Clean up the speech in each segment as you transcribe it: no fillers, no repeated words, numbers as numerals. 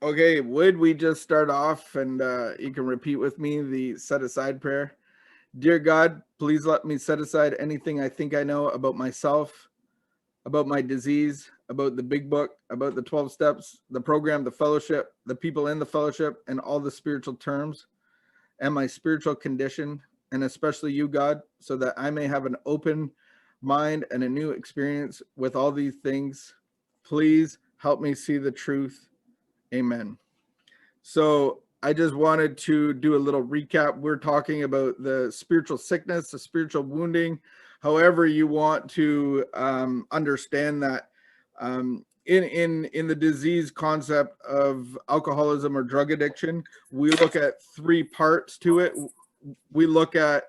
Okay, would we just start off and you can repeat with me the set aside prayer? Dear God, please let me set aside anything I think I know about myself, about my disease, about the big book, about the 12 steps, the program, the fellowship, the people in the fellowship, and all the spiritual terms, and my spiritual condition, and especially you, God, so that I may have an open mind and a new experience with all these things. Please help me see the truth. Amen. So I just wanted to do a little recap. We're talking about the spiritual sickness, the spiritual wounding, however you want to understand that. In the disease concept of alcoholism or drug addiction, we look at three parts to it. We look at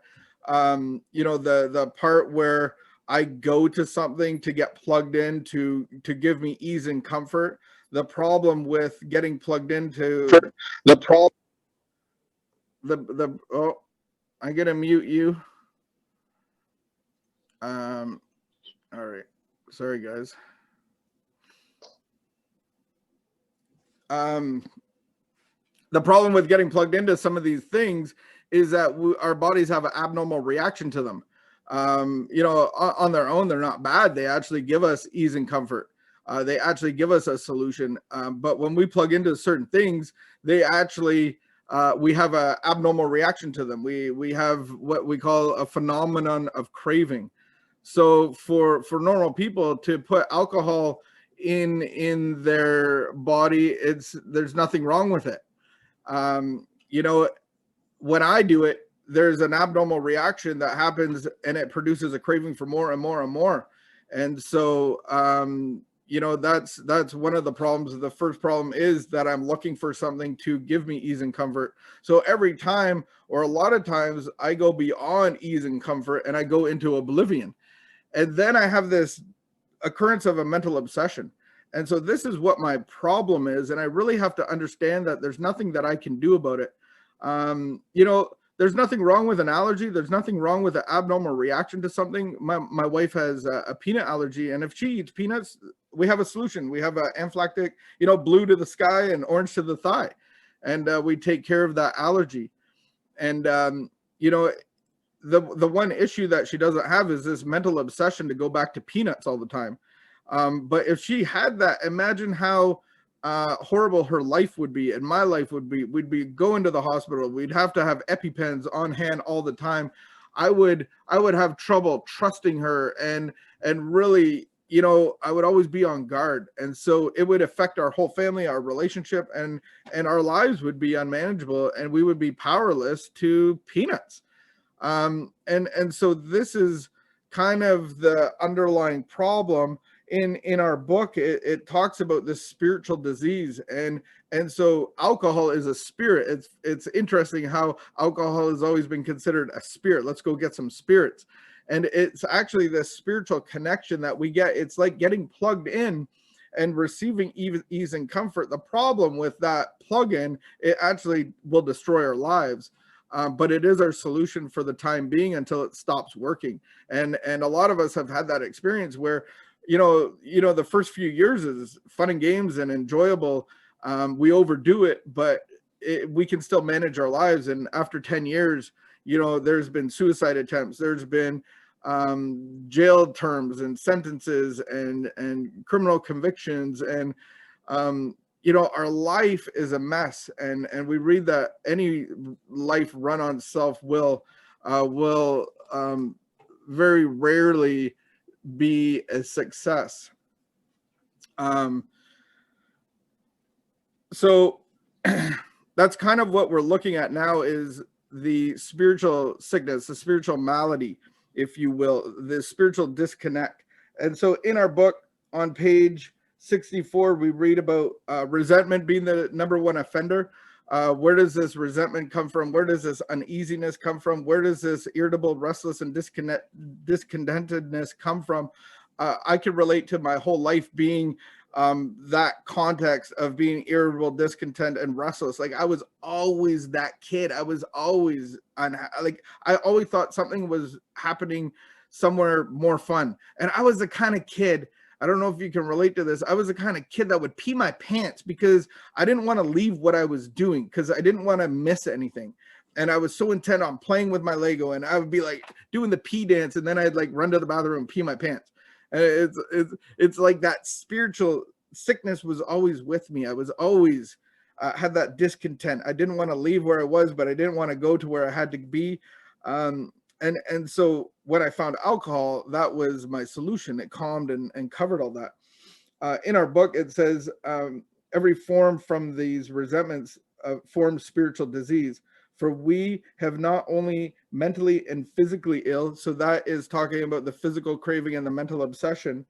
the part where I go to something to get plugged in to give me ease and comfort. The problem with getting plugged into the problem the oh, I'm gonna mute you. All right, sorry guys. The problem with getting plugged into some of these things is that our bodies have an abnormal reaction to them. On their own, they're not bad. They actually give us ease and comfort. They actually give us a solution. But when we plug into certain things, they actually we have an abnormal reaction to them. We have what we call a phenomenon of craving. So for normal people to put alcohol in their body, there's nothing wrong with it. When I do it, there's an abnormal reaction that happens and it produces a craving for more and more and more. And so, that's one of the problems. The first problem is that I'm looking for something to give me ease and comfort. So every time, or a lot of times, I go beyond ease and comfort and I go into oblivion. And then I have this occurrence of a mental obsession. And so this is what my problem is. And I really have to understand that there's nothing that I can do about it. There's nothing wrong with an allergy. There's nothing wrong with an abnormal reaction to something. My wife has a peanut allergy. And if she eats peanuts, we have a solution. We have an anaphylactic, blue to the sky and orange to the thigh. And we take care of that allergy. And, the one issue that she doesn't have is this mental obsession to go back to peanuts all the time. But if she had that, imagine how horrible her life would be and my life would be. We'd be going to the hospital. We'd have to have EpiPens on hand all the time. I would have trouble trusting her and really, I would always be on guard. And so it would affect our whole family, our relationship, and our lives would be unmanageable and we would be powerless to peanuts. And so this is kind of the underlying problem in our book. It talks about this spiritual disease, and so alcohol is a spirit. It's interesting how alcohol has always been considered a spirit. Let's go get some spirits. And it's actually this spiritual connection that we get. It's like getting plugged in and receiving ease and comfort. The problem with that plug-in, it actually will destroy our lives. But it is our solution for the time being until it stops working. And a lot of us have had that experience where, the first few years is fun and games and enjoyable. We overdo it, but we can still manage our lives. And after 10 years, there's been suicide attempts. There's been jail terms and sentences and criminal convictions. And, our life is a mess. And we read that any life run on self-will will very rarely be a success. So that's kind of what we're looking at now, is the spiritual sickness, the spiritual malady, if you will, the spiritual disconnect. And so in our book on page 64, we read about resentment being the number one offender. Where does this resentment come from? Where does this uneasiness come from? Where does this irritable, restless, and discontentedness come from? I can relate to my whole life being that context of being irritable, discontent, and restless. Like I was always that kid. I was always I always thought something was happening somewhere more fun. And I was the kind of kid, I don't know if you can relate to this. I was the kind of kid that would pee my pants because I didn't want to leave what I was doing, because I didn't want to miss anything. And I was so intent on playing with my Lego, and I would be like doing the pee dance, and then I'd like run to the bathroom and pee my pants. And it's like that spiritual sickness was always with me. I was always had that discontent. I didn't want to leave where I was, but I didn't want to go to where I had to be. And so when I found alcohol, that was my solution. It calmed and covered all that. In our book, it says every form from these resentments forms spiritual disease. For we have not only mentally and physically ill, so that is talking about the physical craving and the mental obsession.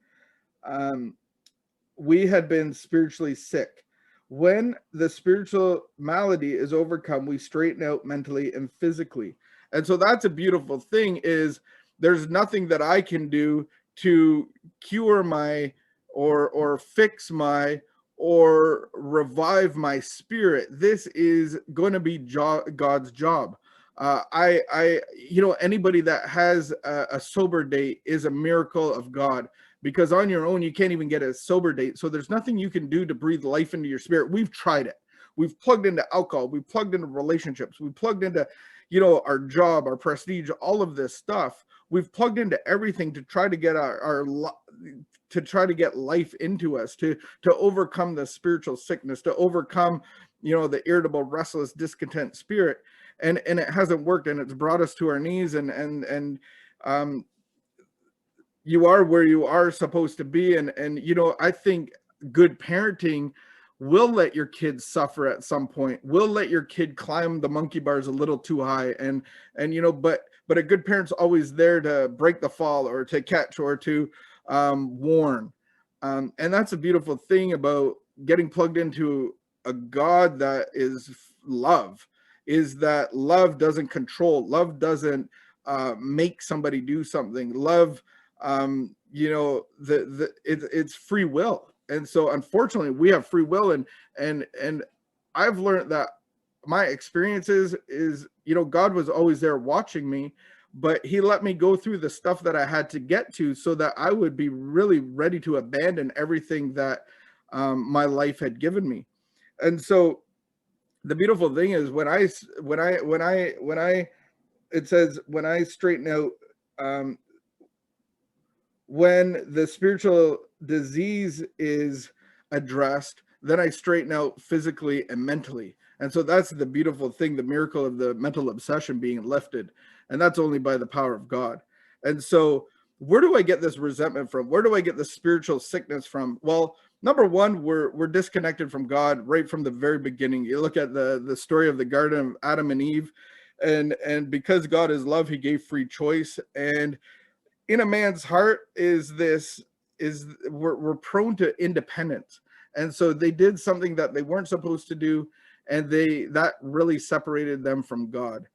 We had been spiritually sick. When the spiritual malady is overcome, we straighten out mentally and physically. And so that's a beautiful thing, is there's nothing that I can do to cure my or fix my or revive my spirit. This is going to be God's job. Anybody that has a sober date is a miracle of God, because on your own, you can't even get a sober date. So there's nothing you can do to breathe life into your spirit. We've tried it. We've plugged into alcohol. We've plugged into relationships. We've plugged into, our job, our prestige, all of this stuff. We've plugged into everything to try to get to try to get life into us, to overcome the spiritual sickness, to overcome, the irritable, restless, discontent spirit. And it hasn't worked, and it's brought us to our knees, and you are where you are supposed to be. And I think good parenting will let your kids suffer at some point, will let your kid climb the monkey bars a little too high, but a good parent's always there to break the fall, or to catch, or to warn. And that's a beautiful thing about getting plugged into a God that is love, is that love doesn't control. Love doesn't make somebody do something. Love, it's free will. And so unfortunately we have free will, and I've learned that my experiences is, God was always there watching me, but he let me go through the stuff that I had to get to, so that I would be really ready to abandon everything that my life had given me. And so the beautiful thing is, it says, when I straighten out, when the spiritual disease is addressed, then I straighten out physically and mentally. And so that's the beautiful thing, the miracle of the mental obsession being lifted. And that's only by the power of God. And so where do I get this resentment from? Where do I get the spiritual sickness from? Well, number one, we're disconnected from God right from the very beginning. You look at the story of the Garden of Adam and Eve, and because God is love, he gave free choice. And in a man's heart we're prone to independence. And so they did something that they weren't supposed to do, and that really separated them from God.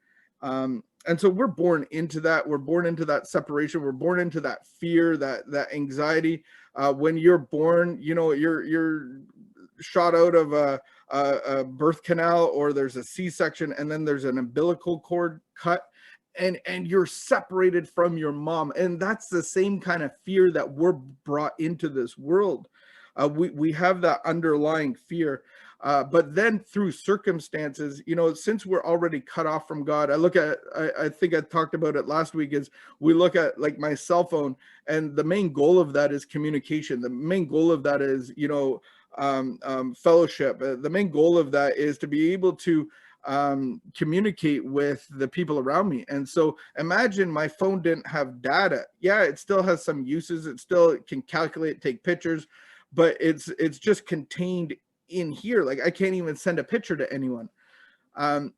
And so we're born into that. We're born into that separation. We're born into that fear, that anxiety. When you're born, you're shot out of a birth canal, or there's a C-section, and then there's an umbilical cord cut, and you're separated from your mom. And that's the same kind of fear that we're brought into this world. We have that underlying fear. But then through circumstances, since we're already cut off from God, I think I talked about it last week, is we look at like my cell phone, and the main goal of that is communication. The main goal of that is, fellowship. The main goal of that is to be able to communicate with the people around me. And so imagine my phone didn't have data. Yeah, it still has some uses. It still can calculate, take pictures, but it's just contained in here. Like I can't even send a picture to anyone.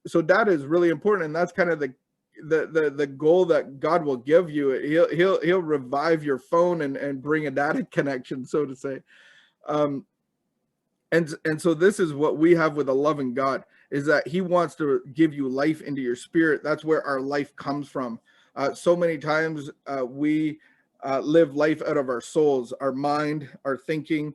So data is really important, and that's kind of the goal that God will give you. He'll revive your phone and bring a data connection, so to say. And so this is what we have with a loving God, is that he wants to give you life into your spirit. That's where our life comes from. So many times we live life out of our souls, our mind, our thinking.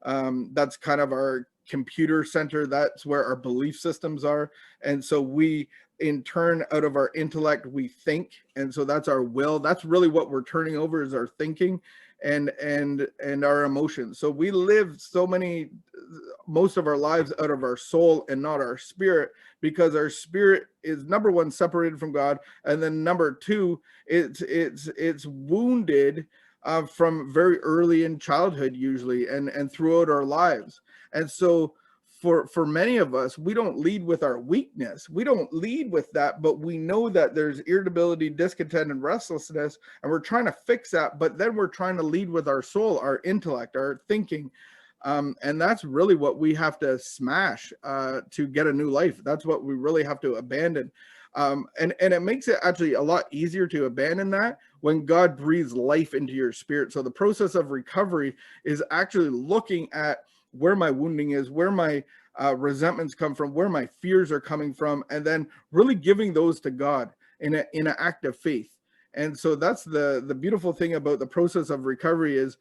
That's kind of our computer center. That's where our belief systems are. And so we, in turn, out of our intellect, we think. And so that's our will. That's really what we're turning over, is our thinking. and our emotions. So we live most of our lives out of our soul and not our spirit, because our spirit is, number one, separated from God, and then number two, it's wounded from very early in childhood usually, and throughout our lives. And so for many of us, we don't lead with our weakness. We don't lead with that, but we know that there's irritability, discontent, and restlessness, and we're trying to fix that. But then we're trying to lead with our soul, our intellect, our thinking. And that's really what we have to smash to get a new life. That's what we really have to abandon. And it makes it actually a lot easier to abandon that when God breathes life into your spirit. So the process of recovery is actually looking at where my wounding is, where my resentments come from, where my fears are coming from, and then really giving those to God in an act of faith. And so that's the beautiful thing about the process of recovery is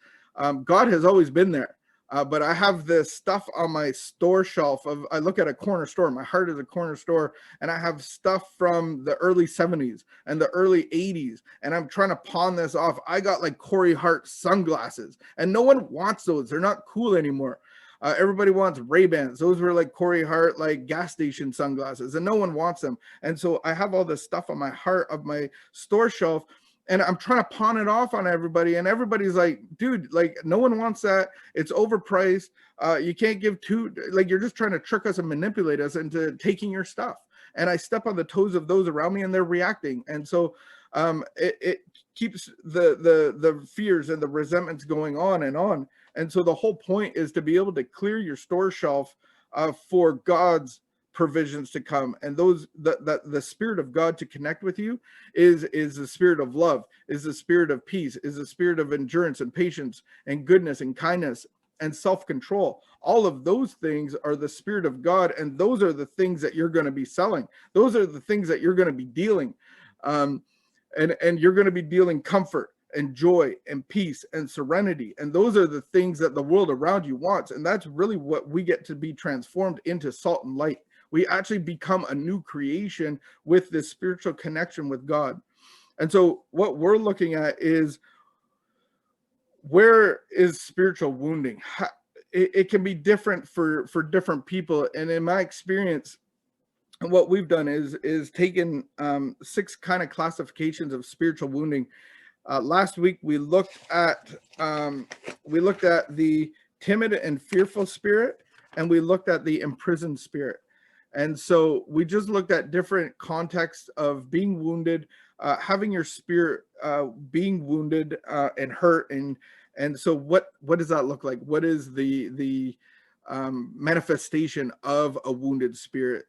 God has always been there. But I have this stuff on my store shelf I look at a corner store. My heart is a corner store, and I have stuff from the early 70s and the early 80s, and I'm trying to pawn this off. I got like Corey Hart sunglasses, and no one wants those. They're not cool anymore. Everybody wants Ray-Bans. Those were like Corey Hart, like gas station sunglasses, and no one wants them. And so I have all this stuff on my heart of my store shelf, and I'm trying to pawn it off on everybody. And everybody's like, dude, like no one wants that. It's overpriced. You can't give like, you're just trying to trick us and manipulate us into taking your stuff. And I step on the toes of those around me, and they're reacting. And so it keeps the fears and the resentments going on and on. And so the whole point is to be able to clear your store shelf for God's provisions to come, and those the spirit of God to connect with you is the spirit of love, is the spirit of peace, is the spirit of endurance and patience and goodness and kindness and self-control. All of those things are the spirit of God, and those are the things that you're going to be selling. Those are the things that you're going to be dealing, and you're going to be dealing comfort and joy and peace and serenity. And those are the things that the world around you wants. And that's really what we get to be transformed into, salt and light. We actually become a new creation with this spiritual connection with God. And so what we're looking at is, where is spiritual wounding? It can be different for different people. And in my experience, what we've done is taken 6 kind of classifications of spiritual wounding. Last week we looked at the timid and fearful spirit, and we looked at the imprisoned spirit. And so we just looked at different contexts of being wounded, having your spirit being wounded and hurt, and so what does that look like? What is the manifestation of a wounded spirit?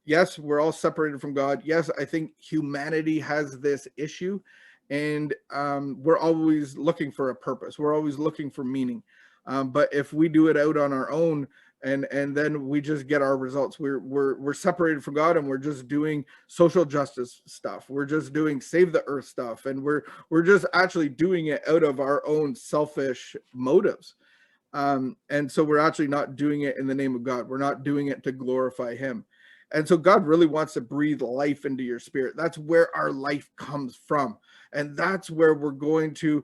Yes, we're all separated from God. Yes, I think humanity has this issue. And we're always looking for a purpose. We're always looking for meaning. But if we do it out on our own, and then we just get our results, we're separated from God, and we're just doing social justice stuff. We're just doing save the earth stuff, and we're just actually doing it out of our own selfish motives. And so we're actually not doing it in the name of God. We're not doing it to glorify Him. And so God really wants to breathe life into your spirit. That's where our life comes from. And that's where we're going to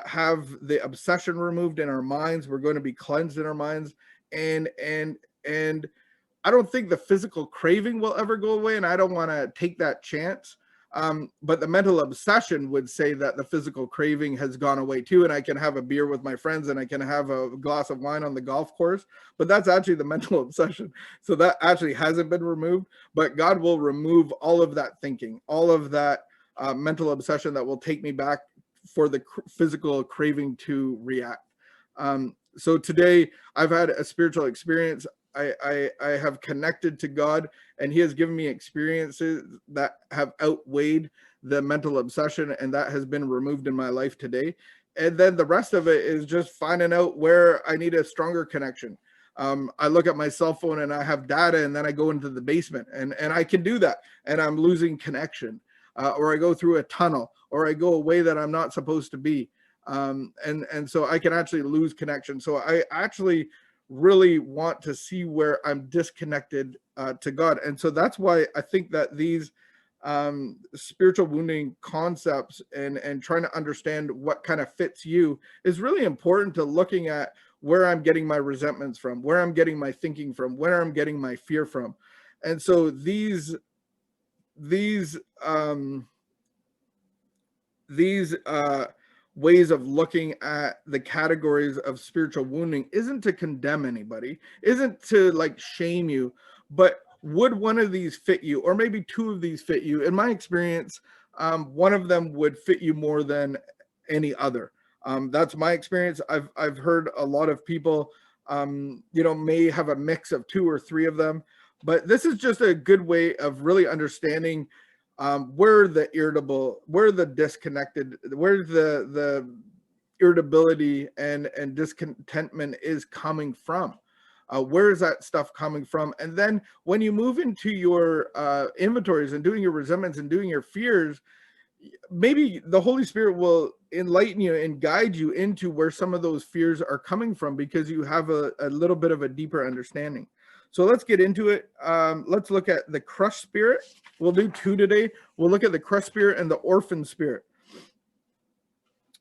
have the obsession removed in our minds. We're going to be cleansed in our minds. And I don't think the physical craving will ever go away. And I don't want to take that chance. But the mental obsession would say that the physical craving has gone away too. And I can have a beer with my friends, and I can have a glass of wine on the golf course. But that's actually the mental obsession. So that actually hasn't been removed. But God will remove all of that thinking, all of that mental obsession that will take me back for the physical craving to react. So today I've had a spiritual experience. I have connected to God, and He has given me experiences that have outweighed the mental obsession, and that has been removed in my life today. And then the rest of it is just finding out where I need a stronger connection. I look at my cell phone and I have data, and then I go into the basement, and I can do that, and I'm losing connection. Or I go through a tunnel, or I go a way that I'm not supposed to be. And so I can actually lose connection. So I actually really want to see where I'm disconnected to God. And so that's why I think that these spiritual wounding concepts and trying to understand what kind of fits you is really important to looking at where I'm getting my resentments from, where I'm getting my thinking from, where I'm getting my fear from. And so these um, these ways of looking at the categories of spiritual wounding isn't to condemn anybody, isn't to like shame you, but would one of these fit you, or maybe two of these fit you? In my experience, one of them would fit you more than any other. That's my experience. I've heard a lot of people, may have a mix of two or three of them, but this is just a good way of really understanding where the irritable, where the disconnected, where the irritability and discontentment is coming from. Where is that stuff coming from? And then when you move into your inventories and doing your resentments and doing your fears, maybe the Holy Spirit will enlighten you and guide you into where some of those fears are coming from, because you have a little bit of a deeper understanding. So let's get into it. Let's look at the crushed spirit. We'll do two today. We'll look at the crushed spirit and the orphan spirit.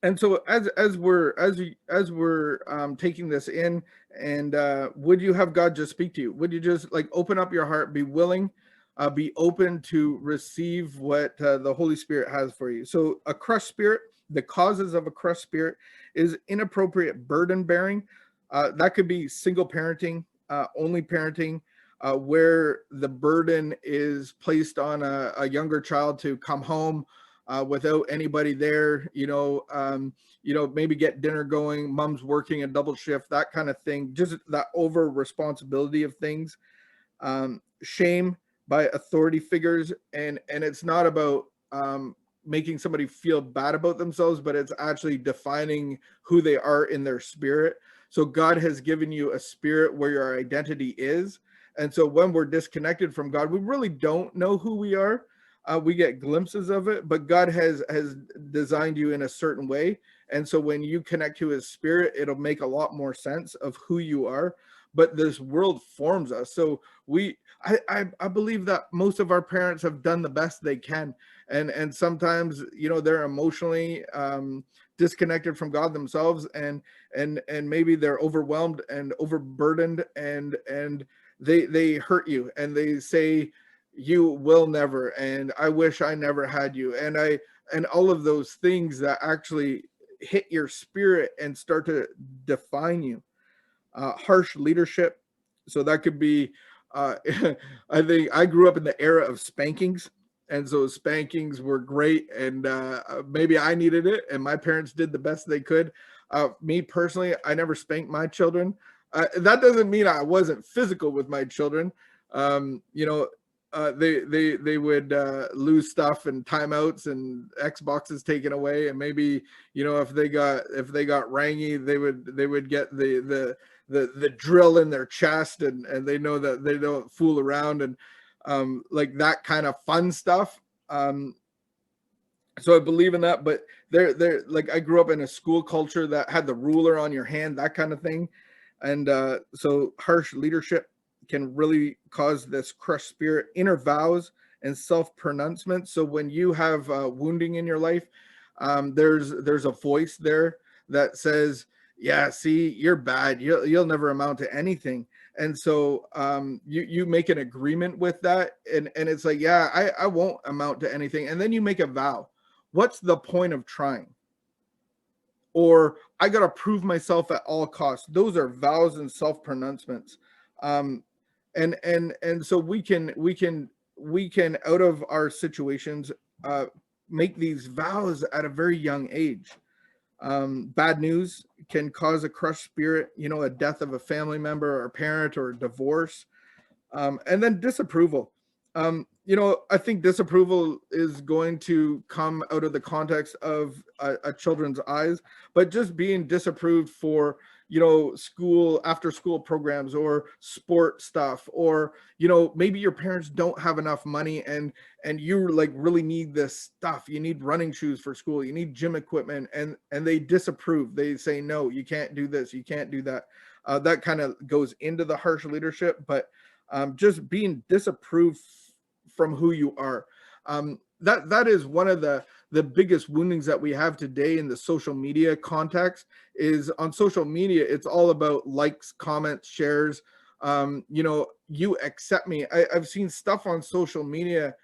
And so as we're taking this in, and would you have God just speak to you? Would you just like open up your heart, be willing, be open to receive what the Holy Spirit has for you? So a crushed spirit, the causes of a crushed spirit is inappropriate burden bearing. That could be single parenting, only parenting, where the burden is placed on a younger child to come home without anybody there, maybe get dinner going, mom's working a double shift, that kind of thing, just that over responsibility of things. Shame by authority figures, and it's not about making somebody feel bad about themselves, but it's actually defining who they are in their spirit. So God has given you a spirit where your identity is. And so when we're disconnected from God, we really don't know who we are. We get glimpses of it, but God has designed you in a certain way. And so when you connect to his spirit, it'll make a lot more sense of who you are. But this world forms us. So I believe that most of our parents have done the best they can. And sometimes, they're emotionally disconnected from God themselves, and maybe they're overwhelmed and overburdened, and they hurt you, and they say, you will never, and I wish I never had you, and all of those things that actually hit your spirit and start to define you. Harsh leadership. So that could be, I think I grew up in the era of spankings. And so spankings were great. And maybe I needed it. And my parents did the best they could. Me personally, I never spanked my children. That doesn't mean I wasn't physical with my children. They would lose stuff and timeouts and Xboxes taken away, and maybe if they got rangy, they would get the drill in their chest, and they know that they don't fool around, and like that kind of fun stuff. So I believe in that, but they're like, I grew up in a school culture that had the ruler on your hand, that kind of thing, and so harsh leadership can really cause this crushed spirit. Inner vows and self-pronouncement. So when you have wounding in your life, there's a voice there that says, yeah, see, you're bad, you'll never amount to anything. And so you make an agreement with that, and it's like, yeah, I won't amount to anything. And then you make a vow. What's the point of trying? Or I got to prove myself at all costs. Those are vows and self-pronouncements. And so we can out of our situations make these vows at a very young age. Bad news can cause a crushed spirit, a death of a family member or a parent, or a divorce. And then disapproval. I think disapproval is going to come out of the context of a children's eyes, but just being disapproved for, school, after school programs, or sport stuff, or, maybe your parents don't have enough money, and you like really need this stuff. You need running shoes for school, you need gym equipment, and they disapprove. They say, no, you can't do this, you can't do that. That kind of goes into the harsh leadership, but just being disapproved from who you are. That is one of the biggest woundings that we have today in the social media context. Is on social media, it's all about likes, comments, shares. You accept me. I've seen stuff on social media,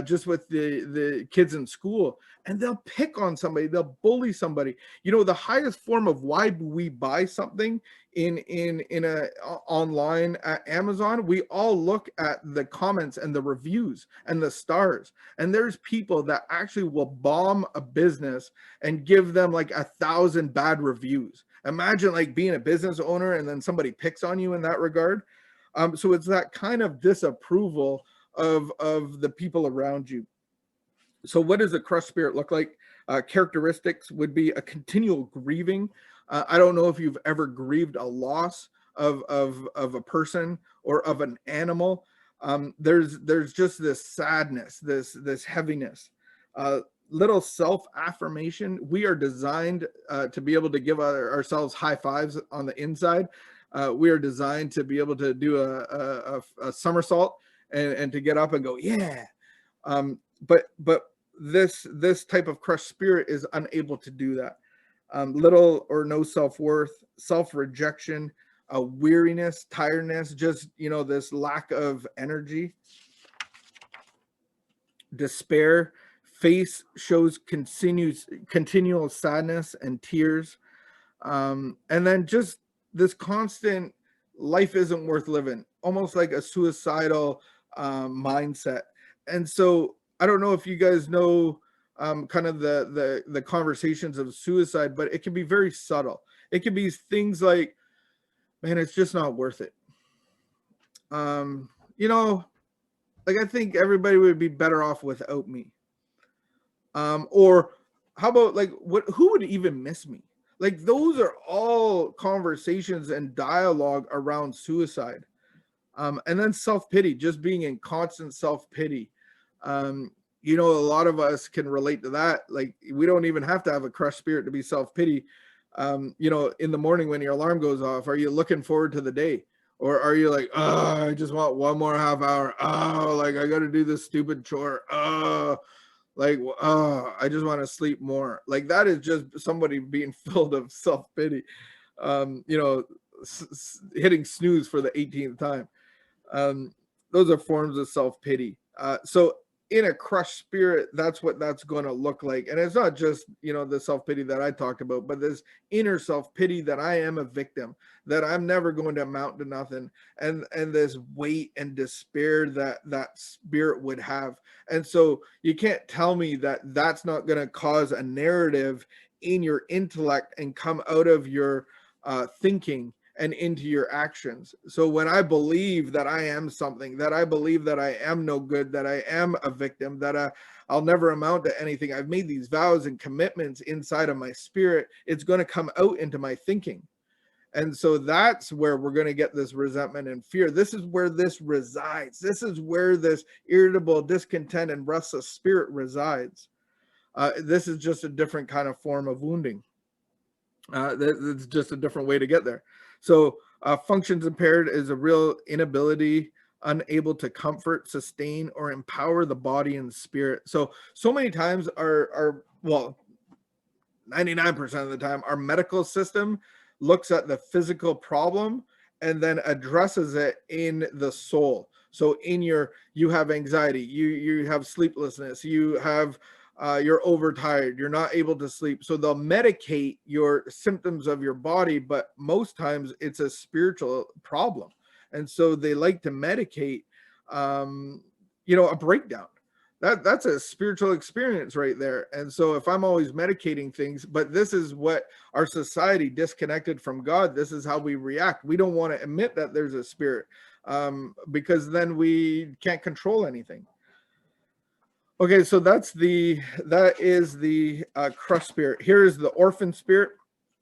just with the kids in school, and they'll pick on somebody, they'll bully somebody. The highest form of why we buy something in a online at Amazon, we all look at the comments and the reviews and the stars. And there's people that actually will bomb a business and give them like 1,000 bad reviews. Imagine like being a business owner and then somebody picks on you in that regard. So it's that kind of disapproval of the people around you. So what does a crushed spirit look like? Characteristics would be a continual grieving. I don't know if you've ever grieved a loss of a person or of an animal. There's just this sadness, this heaviness. Little self-affirmation. We are designed to be able to give ourselves high fives on the inside. We are designed to be able to do a somersault and to get up and go, yeah. But this type of crushed spirit is unable to do that. Little or no self-worth, self-rejection, weariness, tiredness, just this lack of energy, despair. Face shows continual sadness and tears, and then just this constant life isn't worth living, almost like a suicidal mindset. And so I don't know if you guys know kind of the conversations of suicide, but it can be very subtle. It can be things like, man, it's just not worth it. Like I think everybody would be better off without me. Or how about like who would even miss me? Like those are all conversations and dialogue around suicide. And then self-pity, just being in constant self-pity. A lot of us can relate to that. Like we don't even have to have a crushed spirit to be self-pity. In the morning when your alarm goes off, are you looking forward to the day? Or are you like, oh, I just want one more half hour. Oh, like I got to do this stupid chore. Oh, like, oh, I just want to sleep more. Like that is just somebody being filled of self-pity. Hitting snooze for the 18th time. Those are forms of self-pity. So in a crushed spirit, that's what that's going to look like. And it's not just, the self-pity that I talked about, but this inner self-pity that I am a victim, that I'm never going to amount to nothing. And this weight and despair that spirit would have. And so you can't tell me that that's not going to cause a narrative in your intellect and come out of your thinking and into your actions. So when I believe that I am something, that I believe that I am no good, that I am a victim, that I'll never amount to anything, I've made these vows and commitments inside of my spirit, it's going to come out into my thinking. And so that's where we're going to get this resentment and fear. This is where this resides. This is where this irritable, discontent, and restless spirit resides. This is just a different kind of form of wounding. It's just a different way to get there. So functions impaired is a real inability, unable to comfort, sustain, or empower the body and spirit. So many times our 99% of the time, our medical system looks at the physical problem and then addresses it in the soul. So you have anxiety, you have sleeplessness, you have you're overtired, you're not able to sleep. So they'll medicate your symptoms of your body, but most times it's a spiritual problem. And so they like to medicate, a breakdown. That's a spiritual experience right there. And so if I'm always medicating things, but this is what our society disconnected from God, this is how we react. We don't want to admit that there's a spirit, because then we can't control anything. Okay, so that is the crushed spirit. Here is the orphan spirit.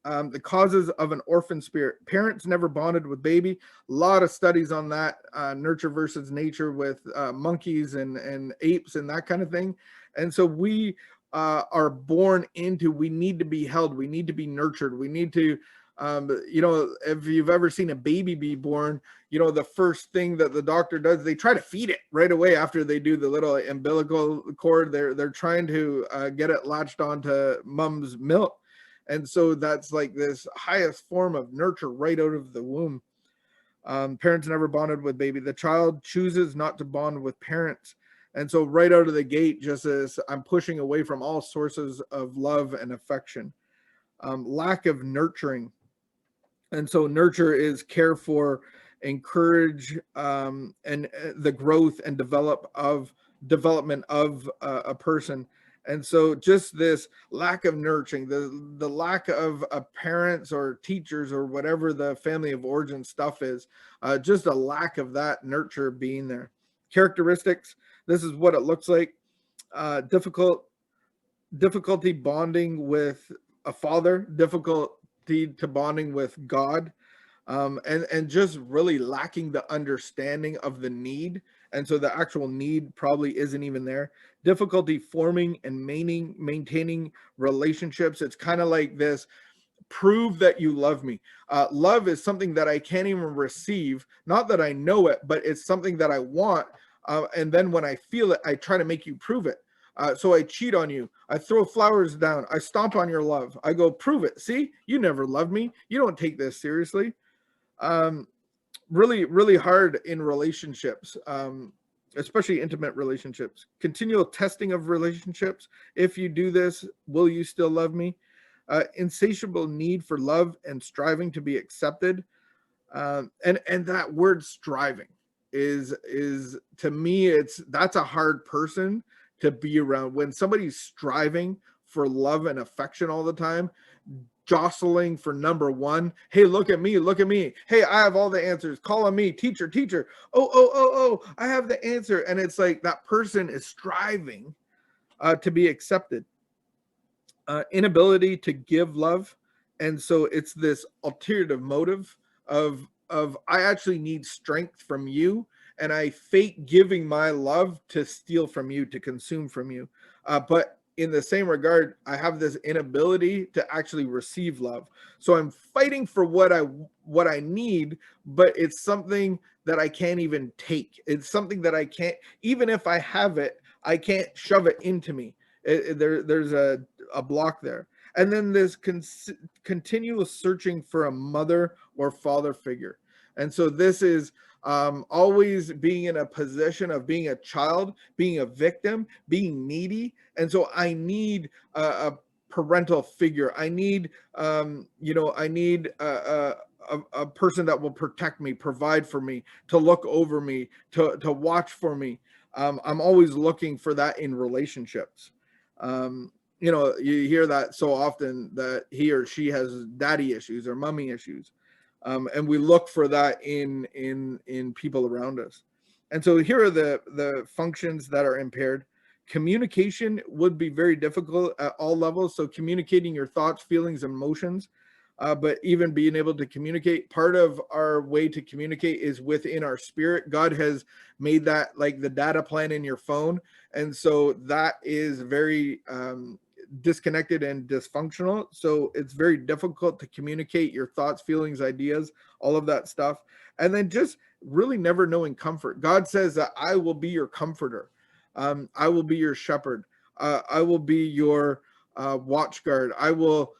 The causes of an orphan spirit. Parents never bonded with baby. A lot of studies on that, nurture versus nature with monkeys and apes and that kind of thing. And so we are born into, we need to be held, we need to be nurtured, we need to You know, if you've ever seen a baby be born, you know, the first thing that the doctor does, they try to feed it right away after they do the little umbilical cord. They're trying to get it latched onto mom's milk. And so that's like this highest form of nurture right out of the womb. Parents never bonded with baby. The child chooses not to bond with parents. And so right out of the gate, just as I'm pushing away from all sources of love and affection. Lack of nurturing. And so nurture is care for, encourage, and the growth and development of a person. And so just this lack of nurturing, the lack of parents or teachers or whatever the family of origin stuff is, just a lack of that nurture being there. Characteristics, this is what it looks like. Difficulty bonding with a father, difficulty to bonding with God, and just really lacking the understanding of the need. And so the actual need probably isn't even there. Difficulty forming and maintaining relationships. It's kind of like this: prove that you love me. Love is something that I can't even receive. Not that I know it, but it's something that I want. And then when I feel it, I try to make you prove it. So I cheat on you. I throw flowers down. I stomp on your love. I go, prove it. See, you never loved me. You don't take this seriously. Really, really hard in relationships, especially intimate relationships. Continual testing of relationships. If you do this, will you still love me? Insatiable need for love and striving to be accepted. And that word striving is to me, that's a hard person to be around. When somebody's striving for love and affection all the time, jostling for number one. Hey, look at me. Hey, I have all the answers. Call on me, teacher. Oh, I have the answer. And it's like that person is striving to be accepted. Inability to give love. And so it's this alternative motive of I actually need strength from you, and I fake giving my love to steal from you, to consume from you. But in the same regard, I have this inability to actually receive love. So I'm fighting for what I need, but it's something that I can't even take. It's something that I can't, even if I have it, I can't shove it into me. There's a block there. And then this continuous searching for a mother or father figure. And so this is always being in a position of being a child, being a victim, being needy. And so I need a parental figure. I need, I need a person that will protect me, provide for me, to look over me, to watch for me. I'm always looking for that in relationships. You hear that so often, that he or she has daddy issues or mommy issues. And we look for that in people around us. And so here are the functions that are impaired. Communication would be very difficult at all levels. So communicating your thoughts, feelings, emotions, but even being able to communicate, part of our way to communicate is within our spirit. God has made that like the data plan in your phone. And so that is very disconnected and dysfunctional. So it's very difficult to communicate your thoughts, feelings, ideas, all of that stuff. And then just really never knowing comfort. God says that I will be your comforter. I will be your shepherd. I will be your watch guard. I will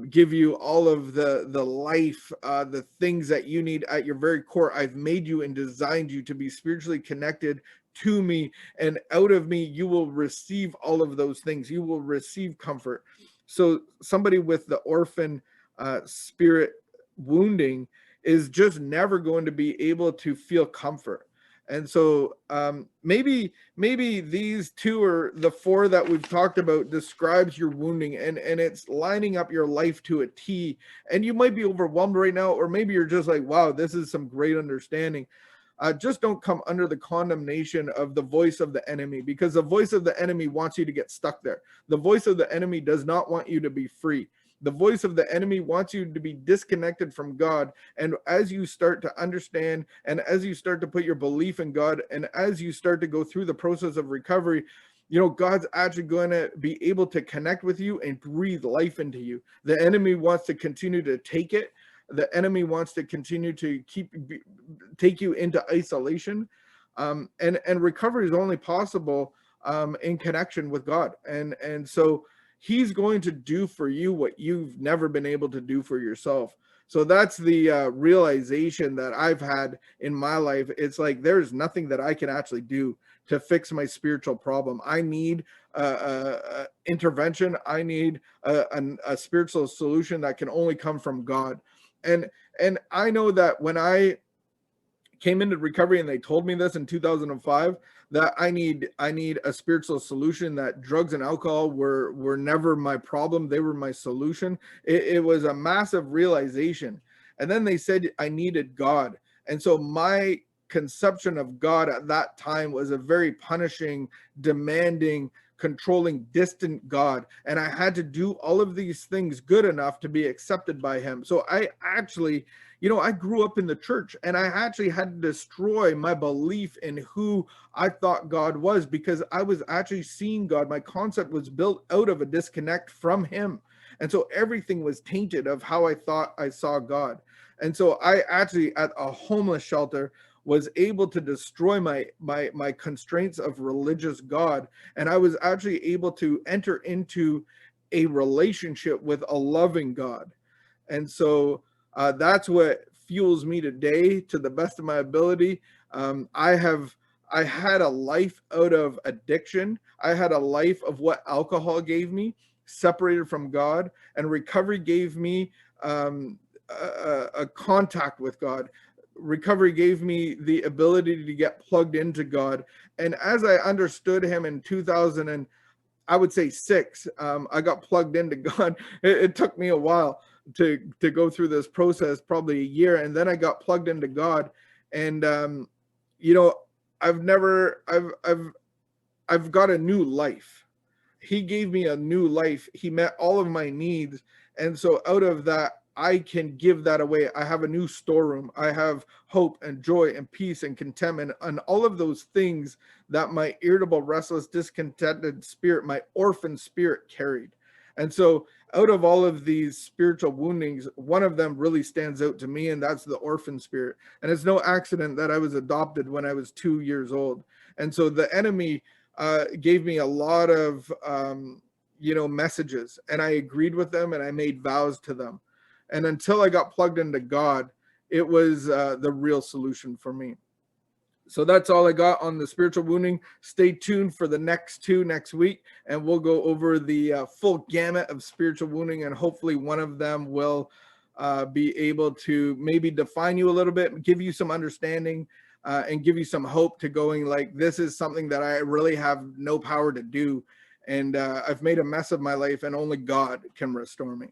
give you all of the life, the things that you need at your very core. I've made you and designed you to be spiritually connected to me, and out of me you will receive all of those things. You will receive comfort. So somebody with the orphan spirit wounding is just never going to be able to feel comfort. And so maybe these two or the four that we've talked about describes your wounding, and it's lining up your life to a T. And you might be overwhelmed right now, or maybe you're just like, wow, this is some great understanding. Just don't come under the condemnation of the voice of the enemy, because the voice of the enemy wants you to get stuck there. The voice of the enemy does not want you to be free. The voice of the enemy wants you to be disconnected from God. And as you start to understand, and as you start to put your belief in God, and as you start to go through the process of recovery, God's actually going to be able to connect with you and breathe life into you. The enemy wants to continue to take it, The enemy wants to continue to take you into isolation. And recovery is only possible in connection with God. And so he's going to do for you what you've never been able to do for yourself. So that's the realization that I've had in my life. It's like there's nothing that I can actually do to fix my spiritual problem. I need intervention. I need a spiritual solution that can only come from God. And I know that when I came into recovery and they told me this in 2005, that I need a spiritual solution, that drugs and alcohol were never my problem, they were my solution. It was a massive realization. And then they said I needed God. And so my conception of God at that time was a very punishing, demanding, controlling, distant God. And I had to do all of these things good enough to be accepted by him. So I actually, I grew up in the church, and I actually had to destroy my belief in who I thought God was, because I was actually seeing God. My concept was built out of a disconnect from him. And so everything was tainted of how I thought I saw God. And so I actually, at a homeless shelter, was able to destroy my constraints of religious God. And I was actually able to enter into a relationship with a loving God. And so that's what fuels me today to the best of my ability. I had a life out of addiction. I had a life of what alcohol gave me, separated from God, and recovery gave me a contact with God. Recovery gave me the ability to get plugged into God. And as I understood him in 2000, and I would say 6, I got plugged into God. It took me a while to go through this process, probably a year, and then I got plugged into God. And I've got a new life. He gave me a new life. He met all of my needs, and so out of that, I can give that away. I have a new storeroom. I have hope and joy and peace and contentment, and all of those things that my irritable, restless, discontented spirit, my orphan spirit, carried. And so out of all of these spiritual woundings, one of them really stands out to me, and that's the orphan spirit. And it's no accident that I was adopted when I was 2 years old. And so the enemy gave me a lot of messages, and I agreed with them, and I made vows to them. And until I got plugged into God, it was the real solution for me. So that's all I got on the spiritual wounding. Stay tuned for the next 2 next week, and we'll go over the full gamut of spiritual wounding, and hopefully one of them will be able to maybe define you a little bit, give you some understanding, and give you some hope to going like, this is something that I really have no power to do. And I've made a mess of my life, and only God can restore me.